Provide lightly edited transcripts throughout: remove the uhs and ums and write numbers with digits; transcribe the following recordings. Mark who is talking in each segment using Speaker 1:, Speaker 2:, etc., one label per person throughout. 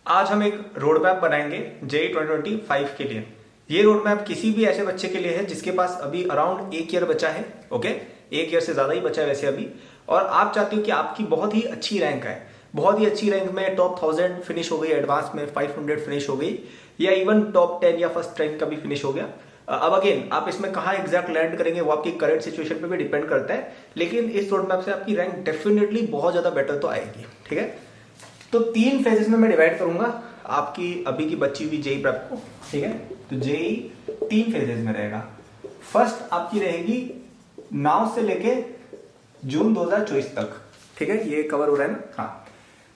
Speaker 1: आज हम एक रोड मैप बनाएंगे जेई 2025 के लिए। ये रोड मैप किसी भी ऐसे बच्चे के लिए है जिसके पास अभी अराउंड 1 ईयर बचा है। ओके, 1 ईयर से ज्यादा ही बचा है वैसे अभी, और आप चाहते हो कि आपकी बहुत ही अच्छी रैंक है, बहुत ही अच्छी रैंक में टॉप 1000 फिनिश हो गई, एडवांस में 500 फिनिश हो गई, या इवन टॉप 10 या फर्स्ट रैंक का भी फिनिश हो गया। अब अगेन आप इसमें कहाँ एग्जैक्ट लैंड करेंगे वो आपकी करंट सिचुएशन पे भी डिपेंड करता है, लेकिन इस रोड मैप से आपकी रैंक डेफिनेटली बहुत ज्यादा बेटर तो आएगी। ठीक है, तो 3 फेजेस में मैं डिवाइड करूंगा आपकी अभी की बची हुई जेई प्रेप को। ठीक है, तो जेई 3 फेजेस में रहेगा। फर्स्ट आपकी रहेगी नाउ से लेके जून 2024 तक। ठीक है, ये कवर हो रहा है ना। हाँ,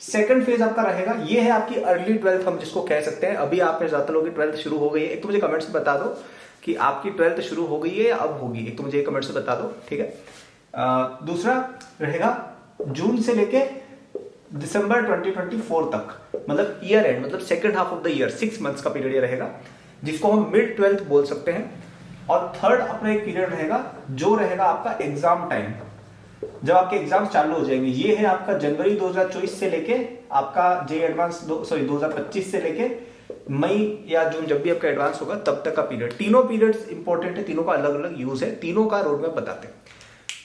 Speaker 1: सेकंड फेज आपका रहेगा, ये है आपकी अर्ली 12th हम जिसको कह सकते हैं। अभी आप में ज्यादा लोगों की 12th शुरू हो गई है। एक तो मुझे कमेंट से बता दो कि आपकी 12th शुरू हो गई है या अब होगी, एक तो मुझे कमेंट से बता दो। ठीक है, दूसरा रहेगा जून से लेके दिसंबर 2024 तक, मतलब ईयर एंड, मतलब second half of the year, 6 months का पीरियड ये रहेगा, जिसको हम मिड 12th बोल सकते हैं। और थर्ड अपना एक पीरियड रहेगा जो रहेगा आपका एग्जाम टाइम, जब आपके एग्जाम चालू हो जाएंगे। ये है आपका जनवरी 2024 से लेके आपका जे एडवांस 2025 से लेके मई या जून, जब भी आपका एडवांस होगा तब तक का पीरियड। तीनों पीरियड्स इंपॉर्टेंट है, तीनों का अलग अलग यूज है, तीनों का रोड मैप बताते हैं।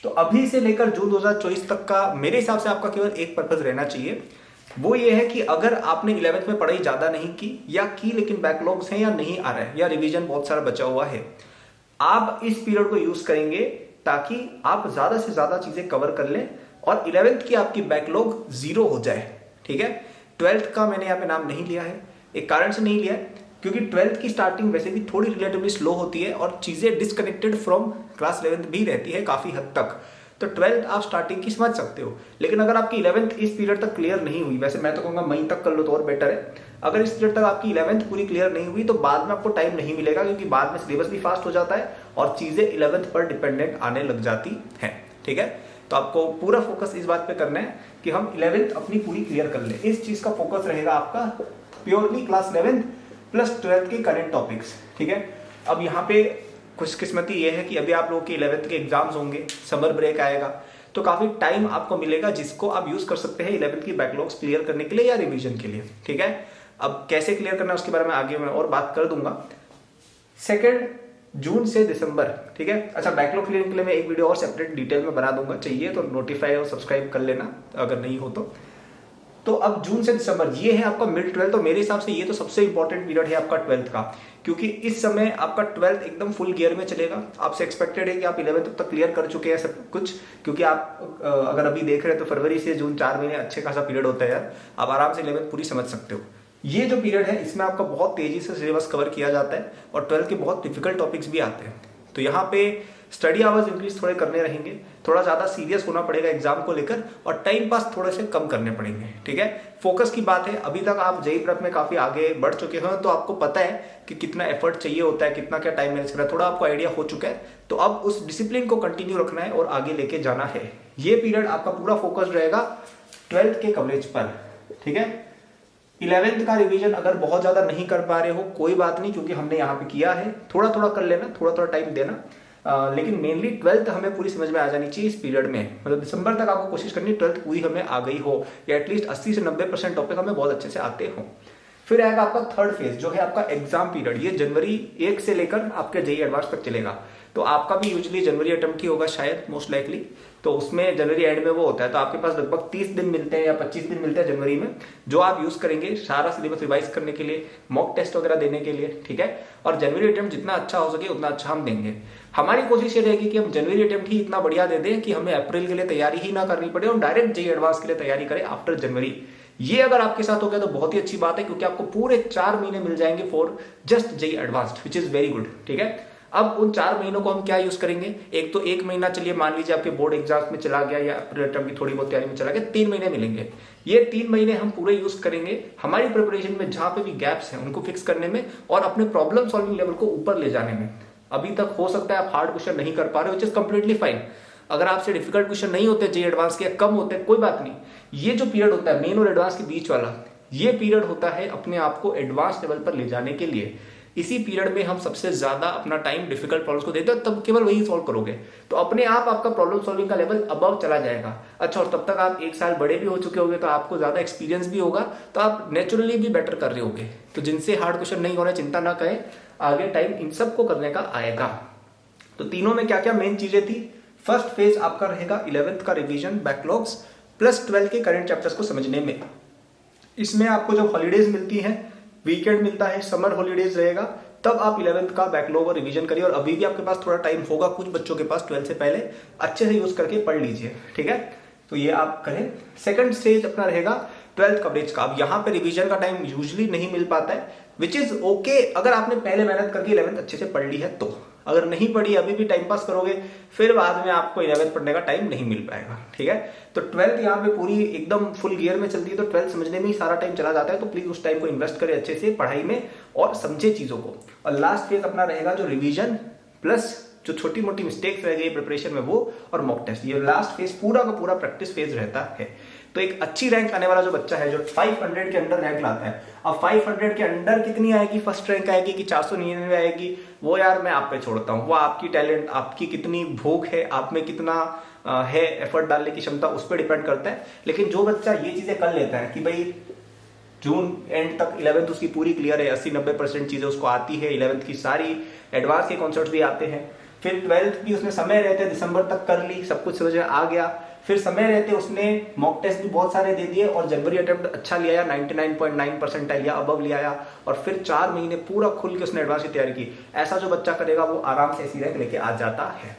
Speaker 1: तो अभी से लेकर जून 2024 तक का मेरे हिसाब से आपका केवल एक पर्पज रहना चाहिए, वो ये है कि अगर आपने 11th में पढ़ाई ज्यादा नहीं की या की लेकिन बैकलॉग्स हैं या नहीं आ रहा है या रिवीजन बहुत सारा बचा हुआ है, आप इस पीरियड को यूज करेंगे ताकि आप ज्यादा से ज्यादा चीजें कवर कर लें और 11th की आपकी बैकलॉग 0 हो जाए। ठीक है, 12th का मैंने यहाँ पे नाम नहीं लिया है, एक कारण से नहीं लिया है क्योंकि 12th की स्टार्टिंग वैसे भी थोड़ी रिलेटिवली स्लो होती है और चीजें डिस्कनेक्टेड फ्रॉम क्लास 11th भी रहती है काफी हद तक। तो 12th आप स्टार्टिंग की समझ सकते हो, लेकिन अगर आपकी 11th इस पीरियड तक क्लियर नहीं हुई, वैसे मैं तो कहूंगा मई तक कर लो तो और बेटर है। अगर इस पीरियड तक आपकी 11th पूरी क्लियर नहीं हुई तो बाद में आपको टाइम नहीं मिलेगा, क्योंकि बाद में सिलेबस भी फास्ट हो जाता है और चीजें 11th पर डिपेंडेंट आने लग जाती है। ठीक है, तो आपको पूरा फोकस इस बात पे करना है कि हम 11th अपनी पूरी क्लियर कर ले। इस चीज का फोकस रहेगा आपका purely class 11th plus 12th के करंट टॉपिक्स। ठीक है, अब यहाँ पे खुशकिस्मती ये है कि अभी आप लोगों के 11th के एग्जाम्स होंगे, समर ब्रेक आएगा, तो काफी टाइम आपको मिलेगा जिसको आप यूज कर सकते हैं 11th की बैकलॉग्स क्लियर करने के लिए या रिवीजन के लिए। ठीक है, अब कैसे क्लियर करना है उसके बारे में आगे मैं और बात कर दूंगा। 2 जून से दिसंबर। ठीक है, अच्छा, बैकलॉग क्लियर के लिए मैं एक वीडियो और सेपरेट डिटेल में बना दूंगा, चाहिए तो नोटिफाई और सब्सक्राइब कर लेना अगर नहीं हो तो अब जून से दिसंबर ये है आपका मिड 12th। तो मेरे हिसाब से ये तो सबसे इंपॉर्टेंट पीरियड है आपका 12th का, क्योंकि इस समय आपका 12th एकदम फुल गियर में चलेगा। आपसे एक्सपेक्टेड है कि आप 11th तक क्लियर कर चुके हैं सब कुछ, क्योंकि आप अगर अभी देख रहे हैं तो फरवरी से जून 4 महीने अच्छे खासा पीरियड होता है यार, आप आराम से 11th पूरी समझ सकते हो। ये जो पीरियड है इसमें आपका बहुत तेजी से सिलेबस कवर किया जाता है और 12th के बहुत डिफिकल्ट टॉपिक्स भी आते हैं। तो यहाँ पे स्टडी आवर्स इंक्रीज थोड़े करने रहेंगे, थोड़ा ज्यादा सीरियस होना पड़ेगा एग्जाम को लेकर और टाइम पास थोड़े से कम करने पड़ेंगे। ठीक है, फोकस की बात है। अभी तक आप जेई प्रेप में काफी आगे बढ़ चुके हो तो आपको पता है कि कितना एफर्ट चाहिए होता है, कितना क्या टाइम मैनेज करना है, थोड़ा आपको आइडिया हो चुका है। तो अब उस डिसिप्लिन को कंटिन्यू रखना है और आगे लेके जाना है। ये पीरियड आपका पूरा फोकस रहेगा 12th के कवरेज पर। ठीक है, 11th का रिवीजन अगर बहुत ज्यादा नहीं कर पा रहे हो कोई बात नहीं, क्योंकि हमने यहाँ पे किया है, थोड़ा थोड़ा कर लेना, थोड़ा थोड़ा टाइम देना। लेकिन मेनली 12th हमें पूरी समझ में आ जानी चाहिए इस पीरियड में, मतलब दिसंबर तक आपको कोशिश करनी 12th पूरी हमें आ गई हो, या एटलीस्ट 80 से 90% टॉपिक हमें बहुत अच्छे से आते हो। फिर आएगा आपका थर्ड फेज जो है आपका एग्जाम पीरियड। ये जनवरी 1 से लेकर आपके जेई एडवांस तक चलेगा। तो आपका भी यूजुअली जनवरी अटेम्प्ट ही होगा शायद, मोस्ट लाइकली। तो उसमें जनवरी एंड में वो होता है, तो आपके पास लगभग 30 दिन मिलते हैं या 25 दिन मिलते हैं जनवरी में, जो आप यूज करेंगे सारा सिलेबस रिवाइज करने के लिए, मॉक टेस्ट वगैरह देने के लिए। ठीक है, और जनवरी अटेम्प्ट जितना अच्छा हो सके उतना अच्छा हम देंगे। हमारी कोशिश ये रहेगी कि हम जनवरी अटेम्प्ट ही इतना बढ़िया दे दें कि हमें अप्रैल के लिए तैयारी ही ना करनी पड़े और डायरेक्ट जेई एडवांस के लिए तैयारी करें आफ्टर जनवरी। ये अगर आपके साथ हो गया तो बहुत ही अच्छी बात है, क्योंकि आपको पूरे 4 महीने मिल जाएंगे for just JEE advanced, which is very good. ठीक है, अब उन 4 महीनों को हम क्या यूज करेंगे, एक तो 1 महीना चलिए मान लीजिए आपके बोर्ड एग्जाम्स में चला गया या अप्रैल टर्म की थोड़ी बहुत तैयारी में चला गया, 3 महीने मिलेंगे। ये 3 महीने हम पूरे यूज करेंगे हमारी प्रिपरेशन में, जहां पे भी गैप्स हैं उनको फिक्स करने में और अपने प्रॉब्लम सॉल्विंग लेवल को ऊपर ले जाने में। अभी तक हो सकता है आप हार्ड क्वेश्चन नहीं कर पा रहे हो, विच इज कंप्लीटली फाइन। अगर आपसे डिफिकल्ट क्वेश्चन नहीं होते जेई एडवांस के, कम होते हैं, कोई बात नहीं। ये जो पीरियड होता है मेन और एडवांस के बीच वाला, ये पीरियड होता है अपने आप को एडवांस लेवल पर ले जाने के लिए।
Speaker 2: इसी पीरियड में हम सबसे ज्यादा अपना टाइम डिफिकल्ट प्रॉब्लम्स को देते हैं, तब केवल वही सॉल्व करोगे तो अपने आप आपका प्रॉब्लम सॉल्विंग का लेवल अबव चला जाएगा। अच्छा, और तब तक आप 1 साल बड़े भी हो चुके होंगे तो आपको ज्यादा एक्सपीरियंस भी होगा, तो आप नेचुरली भी बेटर कर रहे होगे। तो जिनसे हार्ड क्वेश्चन नहीं हो रहा है चिंता ना करें, आगे टाइम इन सबको करने का आएगा। तो तीनों में क्या क्या मेन चीजें थी। फर्स्ट फेज आपका रहेगा 11th का रिवीजन, बैकलॉग्स प्लस 12th के करंट चैप्टर्स को समझने में। इसमें आपको जब हॉलीडेज मिलती हैं, वीकेंड मिलता है, समर हॉलीडेज रहेगा, तब आप 11th का बैकलॉग और रिवीजन करिए। और अभी भी आपके पास थोड़ा टाइम होगा, कुछ बच्चों के पास 12th से पहले, अच्छे से यूज करके पढ़ लीजिए, ठीक है। तो ये आप करें। सेकंड स्टेज अपना रहेगा 12th कवरेज का। अब यहाँ पे रिवीजन का टाइम यूजुअली नहीं मिल पाता है, विच इज ओके अगर आपने पहले मेहनत करके 11th अच्छे से पढ़ ली है तो। अगर नहीं पढ़ी, अभी भी टाइम पास करोगे, फिर बाद में आपको 11th पढ़ने का टाइम नहीं मिल पाएगा, ठीक है। तो 12th यहाँ पे पूरी एकदम फुल गियर में चलती है, तो 12th समझने में ही सारा टाइम चला जाता है। तो प्लीज उस टाइम को इन्वेस्ट करें अच्छे से पढ़ाई में और समझे चीजों को। और लास्ट फेज अपना रहेगा जो रिवीजन प्लस जो छोटी मोटी मिस्टेक्स रह गई प्रिपरेशन में वो, और मॉक टेस्ट। ये लास्ट फेज पूरा का पूरा प्रैक्टिस फेज रहता है। तो एक अच्छी रैंक आने वाला जो बच्चा है, जो 500 के अंडर रैंक लाता है, अब 500 के अंडर कितनी आएगी, फर्स्ट रैंक आएगी कि 499 आएगी, वो यार मैं आप पे छोड़ता हूँ। वो आपकी टैलेंट, आपकी कितनी भूख है, आप में कितना है एफर्ट डालने की क्षमता, उस पर डिपेंड करता है। लेकिन जो बच्चा ये चीजें कर लेता है कि भाई जून एंड तक 11th उसकी पूरी क्लियर है, 80-90% चीजें उसको आती है, 11th की सारी एडवांस के कॉन्सेप्ट भी आते हैं, फिर 12th भी उसमें समय रहते दिसंबर तक कर ली, सब कुछ समझ में आ गया, फिर समय रहते उसने मॉक टेस्ट भी बहुत सारे दे दिए और जनवरी अटेम्प्ट अच्छा लिया, 99.9 परसेंटाइल या अबव लिया, और फिर 4 महीने पूरा खुल के उसने एडवांस की तैयारी की। ऐसा जो बच्चा करेगा वो आराम से ऐसी रैंक लेके आ जाता है।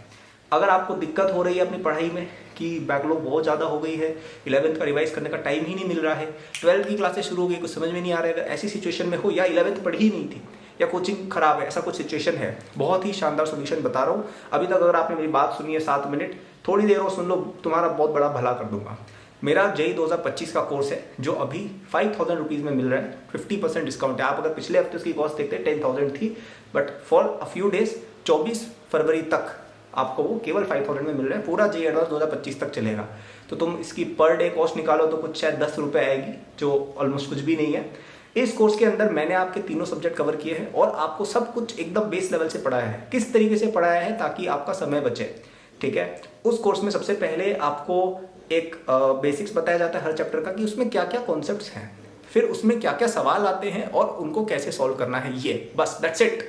Speaker 2: अगर आपको दिक्कत हो रही है अपनी पढ़ाई में कि बैकलॉग बहुत ज़्यादा हो गई है, 11th का रिवाइज करने का टाइम ही नहीं मिल रहा है, 12th की क्लासेस शुरू हो गई, कुछ समझ में नहीं आ रहा है, ऐसी सिचुएशन में हो, या 11th पढ़ी ही नहीं थी, या कोचिंग खराब है, ऐसा कुछ सिचुएशन है, बहुत ही शानदार सोल्यूशन बता रहा हूँ। अभी तक अगर आपने मेरी बात सुनी है 7 मिनट, थोड़ी देर और सुन लो, तुम्हारा बहुत बड़ा भला कर दूंगा। मेरा जेई 2025 का कोर्स है जो अभी 5000 रुपीज में मिल रहा है, 50% डिस्काउंट है। आप अगर पिछले हफ्ते उसकी कॉस्ट देखते 10,000 थी, but for a few days 24 फरवरी तक आपको वो केवल 5000 में मिल रहा है। पूरा जेई एडवांस 2025 तक चलेगा। तो तुम इसकी पर डे कॉस्ट निकालो तो कुछ शायद 10 रुपये आएगी, जो ऑलमोस्ट कुछ भी नहीं है। इस कोर्स के अंदर मैंने आपके तीनों सब्जेक्ट कवर किए हैं और आपको सब कुछ एकदम बेस लेवल से पढ़ाया है। किस तरीके से पढ़ाया है ताकि आपका समय बचे, ठीक है। उस कोर्स में सबसे पहले आपको एक बेसिक्स बताया जाता है हर चैप्टर का, कि उसमें क्या क्या कॉन्सेप्ट्स हैं, फिर उसमें क्या क्या सवाल आते हैं और उनको कैसे सॉल्व करना है, ये बस, दैट्स इट।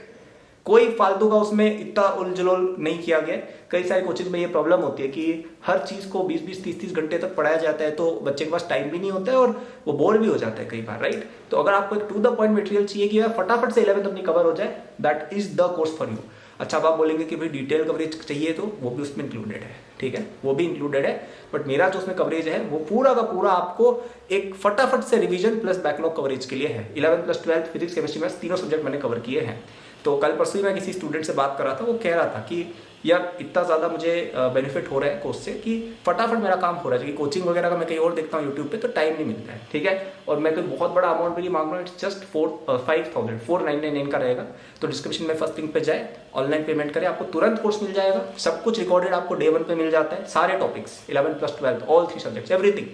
Speaker 2: कोई फालतू का उसमें इतना उलझुल नहीं किया गया। कई सारे कोचिंग में ये प्रॉब्लम होती है कि हर चीज को 20-20, 30-30 घंटे तक पढ़ाया जाता है, तो बच्चे के पास टाइम भी नहीं होता है और वो बोर भी हो जाता है कई बार, राइट। तो अगर आपको एक टू द पॉइंट मटेरियल चाहिए कि फटाफट से 11th अपनी कवर हो जाए, that is the course for you. अच्छा, अब आप बोलेंगे कि भाई डिटेल कवरेज चाहिए, तो वो भी उसमें इंक्लूडेड है, ठीक है, वो भी इंक्लूडेड है। बट मेरा जो उसमें कवरेज है वो पूरा का पूरा आपको एक फटाफट से रिवीजन प्लस बैकलॉग कवरेज के लिए है। 11th plus 12th physics, chemistry, maths तीनों सब्जेक्ट मैंने कवर किए हैं। तो कल परसों ही मैं किसी स्टूडेंट से बात कर रहा था, वो कह रहा था कि यार इतना ज़्यादा मुझे बेनिफिट हो रहा है कोर्स से कि फटाफट मेरा काम हो रहा है, क्योंकि कोचिंग वगैरह का मैं कहीं और देखता हूँ यूट्यूब पे तो टाइम नहीं मिलता है, ठीक है। और मैं कोई बहुत बड़ा अमाउंट भी नहीं मांग रहा हूँ, इट्स जस्ट 4,999 का रहेगा। तो डिस्क्रिप्शन में फर्स्ट लिंक पे जाए, ऑनलाइन पेमेंट करें, आपको तुरंत कोर्स मिल जाएगा। सब कुछ रिकॉर्डेड आपको डे 1 पे मिल जाता है, सारे topics 11th plus 12th all 3 subjects everything,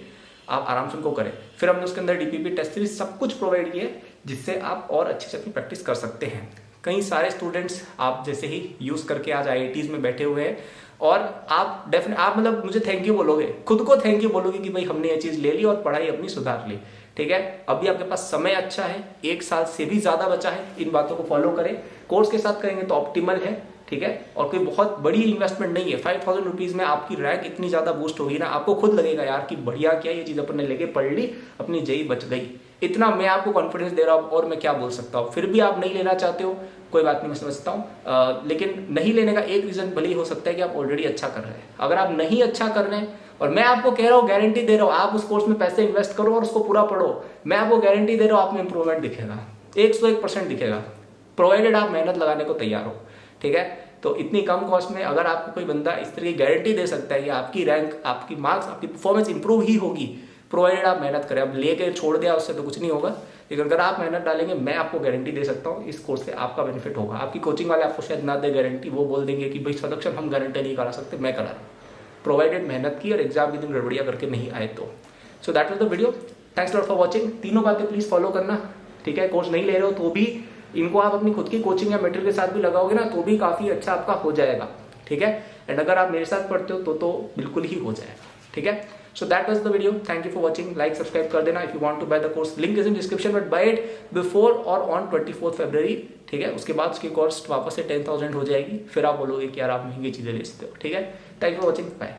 Speaker 2: आप आराम से उनको करें। फिर हमने उसके अंदर डीपीपी, टेस्ट सीरीज सब कुछ प्रोवाइड किए, जिससे आप और अच्छे से अपनी प्रैक्टिस कर सकते हैं। कई सारे स्टूडेंट्स आप जैसे ही यूज करके आज IITs में बैठे हुए हैं, और आप मतलब मुझे थैंक यू बोलोगे, खुद को थैंक यू बोलोगे कि भाई हमने ये चीज ले ली और पढ़ाई अपनी सुधार ली, ठीक है। अभी आपके पास समय अच्छा है, 1 साल से भी ज्यादा बचा है, इन बातों को फॉलो करें। कोर्स के साथ करेंगे तो ऑप्टिमल है, ठीक है। और कोई बहुत बड़ी इन्वेस्टमेंट नहीं है, 5000 रुपीज में आपकी रैंक इतनी ज्यादा बूस्ट होगी ना, आपको खुद लगेगा यार कि बढ़िया क्या ये चीज अपन ने लेके पढ़ ली, अपनी जेई बच गई। इतना मैं आपको कॉन्फिडेंस दे रहा हूँ और मैं क्या बोल सकता हूँ। फिर भी आप नहीं लेना चाहते हो, कोई बात नहीं, मैं समझता हूँ। लेकिन नहीं लेने का एक रीजन भले ही हो सकता है कि आप ऑलरेडी अच्छा कर रहे हैं। अगर आप नहीं अच्छा कर रहे हैं, और मैं आपको कह रहा हूँ, गारंटी दे रहा हूँ, आप उस कोर्स में पैसे इन्वेस्ट करो और उसको पूरा पढ़ो, मैं आपको गारंटी दे रहा हूँ आप में इंप्रूवमेंट दिखेगा, 101% दिखेगा, प्रोवाइडेड आप मेहनत लगाने को तैयार हो, ठीक है। तो इतनी कम कॉस्ट में अगर आपको कोई बंदा इस तरह की गारंटी दे सकता है कि आपकी रैंक, आपकी मार्क्स, आपकी परफॉर्मेंस इंप्रूव ही होगी, प्रोवाइडेड आप मेहनत करें। अब लेके छोड़ दिया उससे तो कुछ नहीं होगा, लेकिन अगर आप मेहनत डालेंगे, मैं आपको गारंटी दे सकता हूँ इस कोर्स से आपका बेनिफिट होगा। आपकी कोचिंग वाले आपको शायद ना दे गारंटी, वो बोल देंगे कि भाई सदक्शन हम गारंटी नहीं करा सकते, मैं करा रहा हूँ, प्रोवाइडेड मेहनत की और एग्जाम के दिन गड़बड़िया करके नहीं आए तो। सो that was the video, thanks lot for watching. तीनों बातें प्लीज फॉलो करना, ठीक है। कोर्स नहीं ले रहे हो तो भी इनको आप अपनी खुद की कोचिंग या मेटेरियल के साथ भी लगाओगे ना तो भी काफी अच्छा आपका हो जाएगा, ठीक है। एंड अगर आप मेरे साथ पढ़ते हो तो बिल्कुल ही हो जाएगा, ठीक है। So that was the video, thank you for watching, like subscribe कर देना। If you want to buy the course, link is in description, but buy it before or on 24 February, ठीक है। उसके बाद उसकी कॉस्ट वापस से 10,000 हो जाएगी, फिर आप बोलोगे कि यार आप महंगी चीजें ले सकते हो, ठीक है। Thank you for watching, bye.